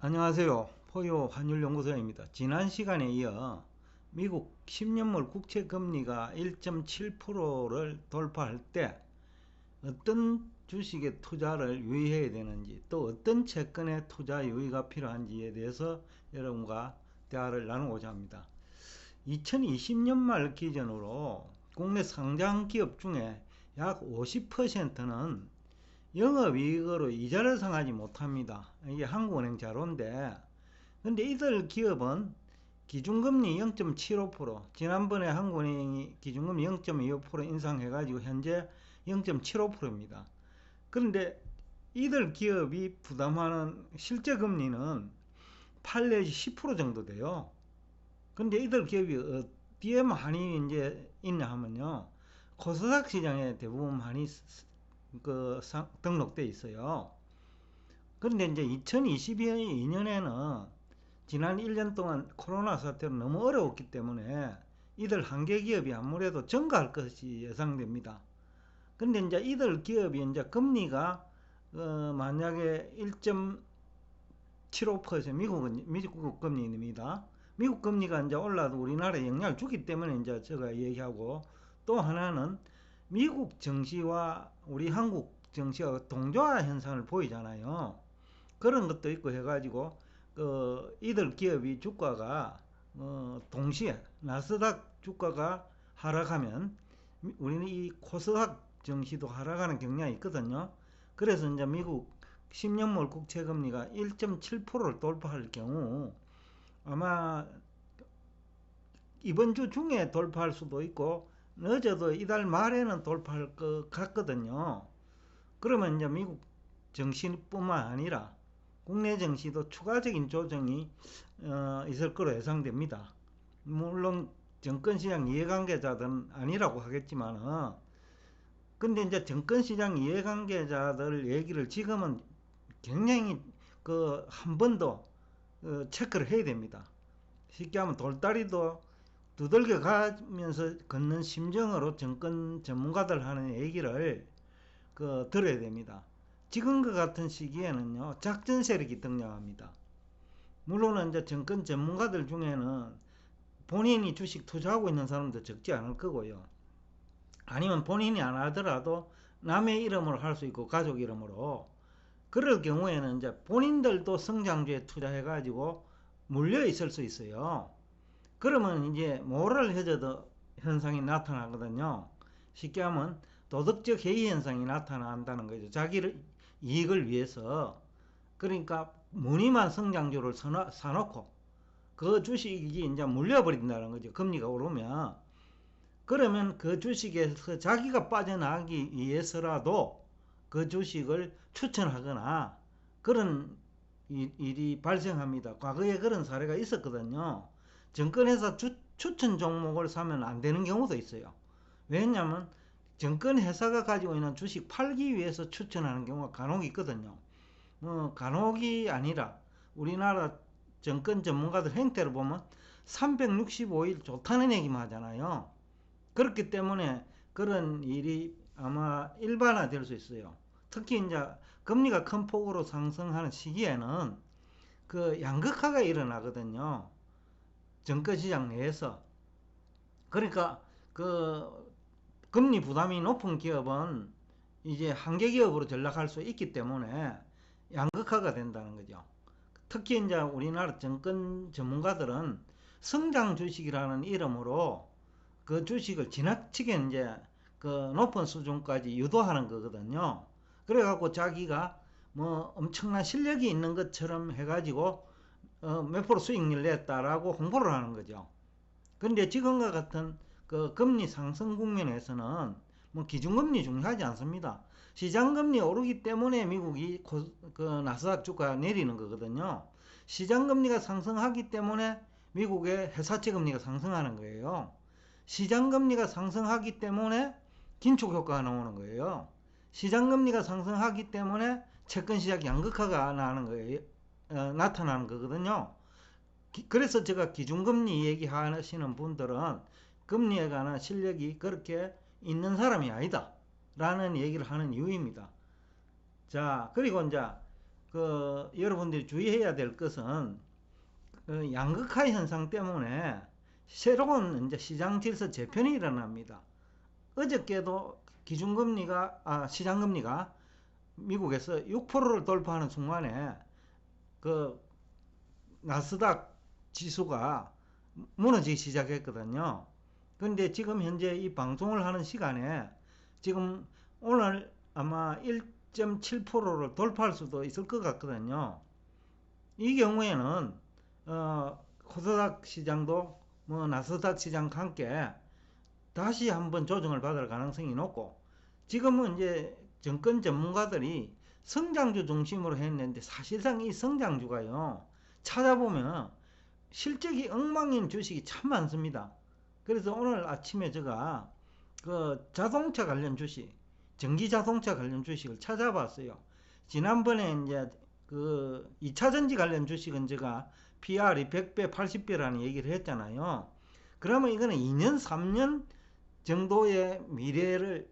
안녕하세요. 포유 환율연구소입니다. 지난 시간에 이어 미국 10년물 국채 금리가 1.7%를 돌파할 때 어떤 주식에 투자를 유의해야 되는지, 또 어떤 채권에 투자 유의가 필요한지에 대해서 여러분과 대화를 나누고자 합니다. 2020년 말 기준으로 국내 상장 기업 중에 약 50%는 영업이익으로 이자를 상하지 못합니다. 이게 한국은행 자료인데, 근데 이들 기업은 기준금리 0.75%, 지난번에 한국은행이 기준금리 0.25% 인상해가지고 현재 0.75%입니다. 그런데 이들 기업이 부담하는 실제 금리는 8 내지 10% 정도 돼요. 근데 이들 기업이 어디에 많이 이제 있냐 하면요, 코스닥 시장에 대부분 많이 등록돼 있어요. 그런데 이제 2022년에는 지난 1년 동안 코로나 사태로 너무 어려웠기 때문에 이들 한계 기업이 아무래도 증가할 것이 예상됩니다. 근데 이제 이들 기업이 이제 금리가 만약에 1.75% 미국 금리입니다. 미국 금리가 이제 올라도 우리나라에 영향을 주기 때문에 이제 제가 얘기하고, 또 하나는 미국 증시와 우리 한국 증시가 동조화 현상을 보이잖아요. 그런 것도 있고 해가지고 이들 기업이 주가가 동시에 나스닥 주가가 하락하면 우리는 이 코스닥 증시도 하락하는 경향이 있거든요. 그래서 이제 미국 10년물 국채 금리가 1.7%를 돌파할 경우 아마 이번 주 중에 돌파할 수도 있고 늦어도 이달 말에는 돌파할 것 같거든요. 그러면 이제 미국 증시뿐만 아니라 국내 증시도 추가적인 조정이 있을 거로 예상됩니다. 물론 정권시장 이해관계자들은 아니라고 하겠지만은, 근데 이제 정권시장 이해관계자들 얘기를 지금은 굉장히 한 번 더 체크를 해야 됩니다. 쉽게 하면 돌다리도 두들겨 가면서 걷는 심정으로 정권 전문가들 하는 얘기를 들어야 됩니다. 지금과 같은 시기에는요, 작전 세력이 등장합니다. 물론 이제 정권 전문가들 중에는 본인이 주식 투자하고 있는 사람도 적지 않을 거고요. 아니면 본인이 안 하더라도 남의 이름으로 할 수 있고 가족 이름으로, 그럴 경우에는 이제 본인들도 성장주에 투자해가지고 물려 있을 수 있어요. 그러면 이제 모럴 해저드 현상이 나타나거든요. 쉽게 하면 도덕적 해이 현상이 나타난다는 거죠. 자기를 이익을 위해서. 그러니까 무늬만 성장주를 사놓고 그 주식이 이제 물려버린다는 거죠. 금리가 오르면. 그러면 그 주식에서 자기가 빠져나가기 위해서라도 그 주식을 추천하거나 그런 일이 발생합니다. 과거에 그런 사례가 있었거든요. 증권회사 추천 종목을 사면 안 되는 경우도 있어요. 왜냐하면 증권회사가 가지고 있는 주식 팔기 위해서 추천하는 경우가 간혹 있거든요. 간혹이 아니라 우리나라 정권 전문가들 행태를 보면 365일 좋다는 얘기만 하잖아요. 그렇기 때문에 그런 일이 아마 일반화될 수 있어요. 특히 이제 금리가 큰 폭으로 상승하는 시기에는 양극화가 일어나거든요. 정권시장 내에서. 그러니까 금리 부담이 높은 기업은 이제 한계 기업으로 전락할 수 있기 때문에 양극화가 된다는 거죠. 특히 이제 우리나라 정권 전문가들은 성장 주식이라는 이름으로 그 주식을 지나치게 이제 높은 수준까지 유도하는 거거든요. 그래갖고 자기가 뭐 엄청난 실력이 있는 것처럼 해가지고 몇 프로 수익률 냈다라고 홍보를 하는 거죠. 그런데 지금과 같은 금리 상승 국면에서는 뭐 기준금리 중요하지 않습니다. 시장금리 오르기 때문에 미국이 나스닥 주가 내리는 거거든요. 시장금리가 상승하기 때문에 미국의 회사채 금리가 상승하는 거예요. 시장금리가 상승하기 때문에 긴축효과가 나오는 거예요. 시장금리가 상승하기 때문에 채권시장 양극화가 나타나는 거거든요. 그래서 제가 기준금리 얘기하시는 분들은 금리에 관한 실력이 그렇게 있는 사람이 아니다 라는 얘기를 하는 이유입니다. 자, 그리고 이제 여러분들이 주의해야 될 것은 양극화 현상 때문에 새로운 이제 시장 질서 재편이 일어납니다. 어저께도 시장금리가 미국에서 6%를 돌파하는 순간에 그 나스닥 지수가 무너지기 시작했거든요. 근데 지금 현재 이 방송을 하는 시간에 지금 오늘 아마 1.7%를 돌파할 수도 있을 것 같거든요. 이 경우에는 코스닥 시장도 뭐 나스닥 시장과 함께 다시 한번 조정을 받을 가능성이 높고, 지금은 이제 정권 전문가들이 성장주 중심으로 했는데 사실상 이 성장주가요, 찾아보면 실적이 엉망인 주식이 참 많습니다. 그래서 오늘 아침에 제가 자동차 관련 주식, 전기 자동차 관련 주식을 찾아봤어요. 지난번에 이제 2차 전지 관련 주식은 제가 PR이 100배, 80배라는 얘기를 했잖아요. 그러면 이거는 2년, 3년 정도의 미래를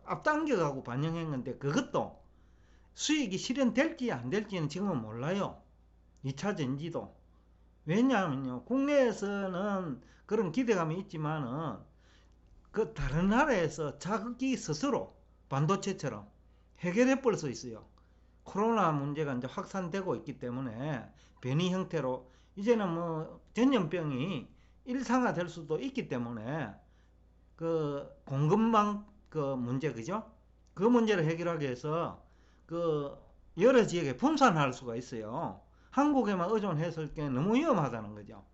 앞당겨가고 반영한 건데, 그것도 수익이 실현될지 안 될지는 지금은 몰라요. 2차 전지도. 왜냐하면요, 국내에서는 그런 기대감이 있지만은 다른 나라에서 자국이 스스로 반도체처럼 해결해 볼 수 있어요. 코로나 문제가 이제 확산되고 있기 때문에 변이 형태로 이제는 뭐 전염병이 일상화될 수도 있기 때문에 공급망 문제, 그죠? 그 문제를 해결하기 위해서 여러 지역에 분산할 수가 있어요. 한국에만 의존했을 때 너무 위험하다는 거죠.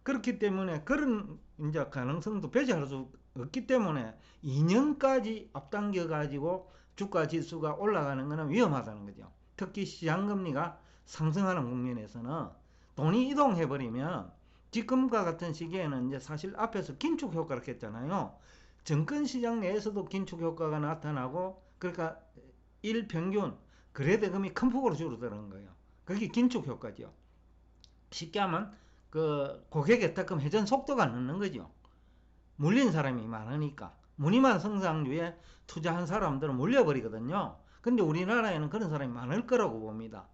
그렇기 때문에 그런 이제 가능성도 배제할 수 없기 때문에 2년까지 앞당겨 가지고 주가 지수가 올라가는 것은 위험하다는 거죠. 특히 시장금리가 상승하는 국면에서는 돈이 이동해 버리면, 지금과 같은 시기에는 이제 사실 앞에서 긴축 효과를 했잖아요. 정권시장 내에서도 긴축 효과가 나타나고, 그러니까 일평균 거래대금이 큰 폭으로 줄어드는 거예요. 그게 긴축 효과죠. 쉽게 하면 고객 예탁금 회전 속도가 늦는 거죠. 물린 사람이 많으니까. 무늬만 성장주에 투자한 사람들은 물려버리거든요. 근데 우리나라에는 그런 사람이 많을 거라고 봅니다.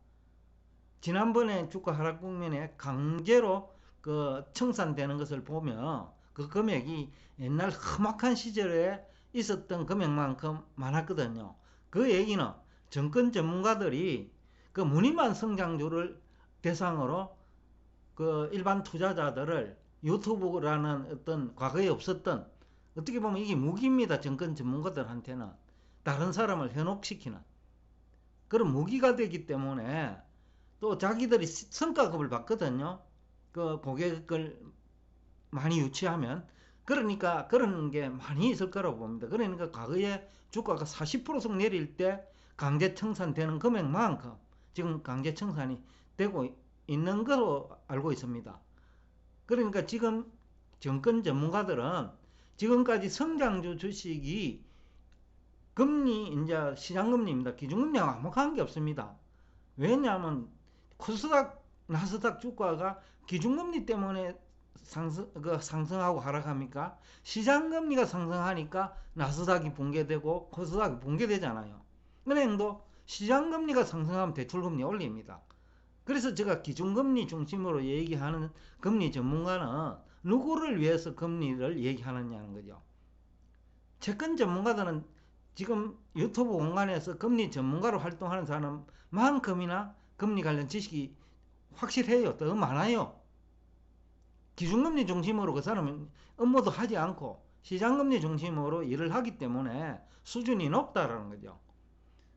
지난번에 주가 하락 국면에 강제로 청산되는 것을 보면 그 금액이 옛날 험악한 시절에 있었던 금액만큼 많았거든요. 그 얘기는 정권 전문가들이 무늬만 성장주를 대상으로 일반 투자자들을, 유튜브라는 어떤 과거에 없었던, 어떻게 보면 이게 무기입니다. 정권 전문가들한테는 다른 사람을 현혹시키는 그런 무기가 되기 때문에, 또 자기들이 성과급을 받거든요. 고객을 많이 유치하면. 그러니까 그런 게 많이 있을 거라고 봅니다. 그러니까 과거에 주가가 40%씩 내릴 때 강제 청산되는 금액만큼 지금 강제 청산이 되고 있는 거로 알고 있습니다. 그러니까 지금 정권 전문가들은 지금까지 성장주 주식이 이제 시장금리입니다. 기준금리하고 아무 관계 없습니다. 왜냐하면 코스닥, 나스닥 주가가 기준금리 때문에 상승하고 하락합니까? 시장금리가 상승하니까 나스닥이 붕괴되고 코스닥이 붕괴되잖아요. 은행도 시장금리가 상승하면 대출금리 올립니다. 그래서 제가 기준금리 중심으로 얘기하는 금리 전문가는 누구를 위해서 금리를 얘기하느냐는 거죠. 채권 전문가들은 지금 유튜브 공간에서 금리 전문가로 활동하는 사람만큼이나 금리 관련 지식이 확실해요. 더 많아요. 기준금리 중심으로 그 사람은 업무도 하지 않고 시장금리 중심으로 일을 하기 때문에 수준이 높다라는 거죠.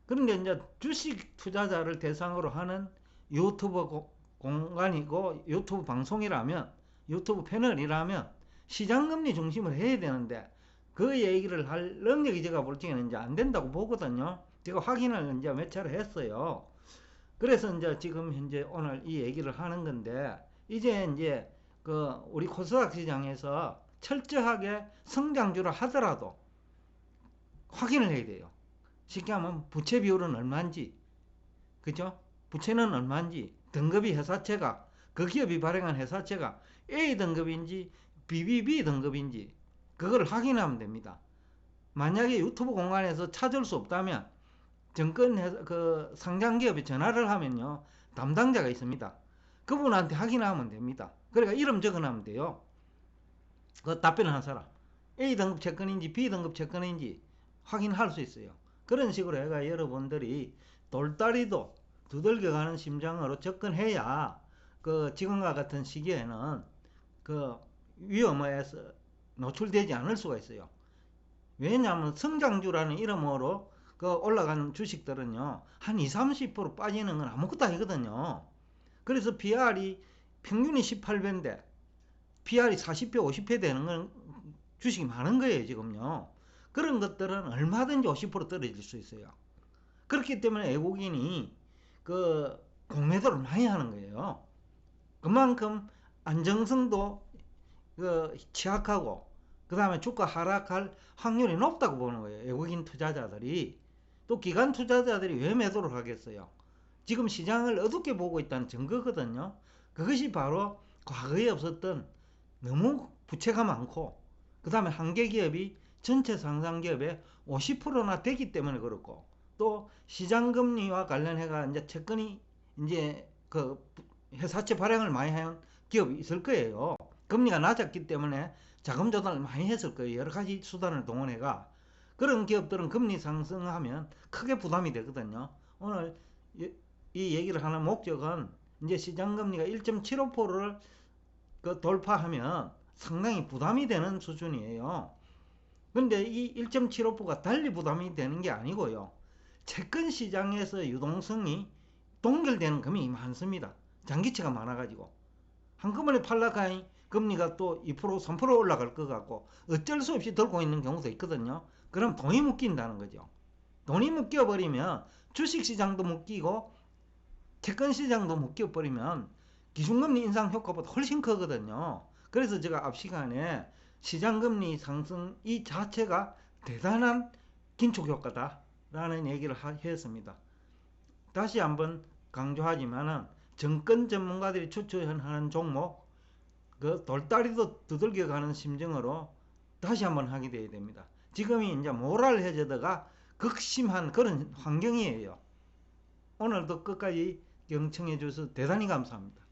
그런데 이제 주식 투자자를 대상으로 하는 유튜브 공간이고 유튜브 방송이라면, 유튜브 패널이라면 시장금리 중심으로 해야 되는데 그 얘기를 할 능력이 제가 볼 적에는 이제 안 된다고 보거든요. 제가 확인을 이제 몇 차례 했어요. 그래서 이제 지금 현재 오늘 이 얘기를 하는 건데, 이제 우리 코스닥 시장에서 철저하게 성장주를 하더라도 확인을 해야 돼요. 쉽게 하면 부채 비율은 얼마인지, 그죠? 부채는 얼마인지, 등급이 회사채가, 그 기업이 발행한 회사채가 A 등급인지 BBB 등급인지 그걸 확인하면 됩니다. 만약에 유튜브 공간에서 찾을 수 없다면 그 상장기업에 전화를 하면요, 담당자가 있습니다. 그분한테 확인하면 됩니다. 그러니까 이름 적어놓으면 돼요. 그 답변하는 사람, A등급 채권인지 B등급 채권인지 확인할 수 있어요. 그런 식으로 해가 여러분들이 돌다리도 두들겨가는 심정으로 접근해야 그 지금과 같은 시기에는 그 위험에서 노출되지 않을 수가 있어요. 왜냐하면 성장주라는 이름으로 그 올라가는 주식들은요, 한 20, 30% 빠지는 건 아무것도 아니거든요. 그래서 PR이 평균이 18배인데 PR이 40배, 50배 되는 건 주식이 많은 거예요, 지금요. 그런 것들은 얼마든지 50% 떨어질 수 있어요. 그렇기 때문에 외국인이 그 공매도를 많이 하는 거예요. 그만큼 안정성도 그 취약하고, 그 다음에 주가 하락할 확률이 높다고 보는 거예요, 외국인 투자자들이. 또 기관 투자자들이 왜 매도를 하겠어요? 지금 시장을 어둡게 보고 있다는 증거거든요. 그것이 바로 과거에 없었던 너무 부채가 많고, 그 다음에 한계 기업이 전체 상장 기업의 50%나 되기 때문에 그렇고, 또 시장 금리와 관련해가 이제 채권이 이제 그 회사채 발행을 많이 한 기업이 있을 거예요. 금리가 낮았기 때문에 자금 조달을 많이 했을 거예요. 여러 가지 수단을 동원해가. 그런 기업들은 금리 상승하면 크게 부담이 되거든요. 오늘 이 얘기를 하는 목적은 이제 시장 금리가 1.75%를 그 돌파하면 상당히 부담이 되는 수준이에요. 근데 이 1.75%가 달리 부담이 되는 게 아니고요. 채권 시장에서 유동성이 동결되는 금액이 많습니다. 장기채가 많아가지고. 한꺼번에 팔락하니 금리가 또 2%, 3% 올라갈 것 같고 어쩔 수 없이 들고 있는 경우도 있거든요. 그럼 돈이 묶인다는 거죠. 돈이 묶여버리면 주식시장도 묶이고 채권시장도 묶여버리면 기준금리 인상 효과보다 훨씬 크거든요. 그래서 제가 앞 시간에 시장금리 상승 이 자체가 대단한 긴축효과다라는 얘기를 했습니다. 다시 한번 강조하지만은 정권 전문가들이 추천하는 종목 그 돌다리도 두들겨가는 심정으로 다시 한번 하게 돼야 됩니다. 지금이 이제 모랄 해저드가 극심한 그런 환경이에요. 오늘도 끝까지 경청해 주셔서 대단히 감사합니다.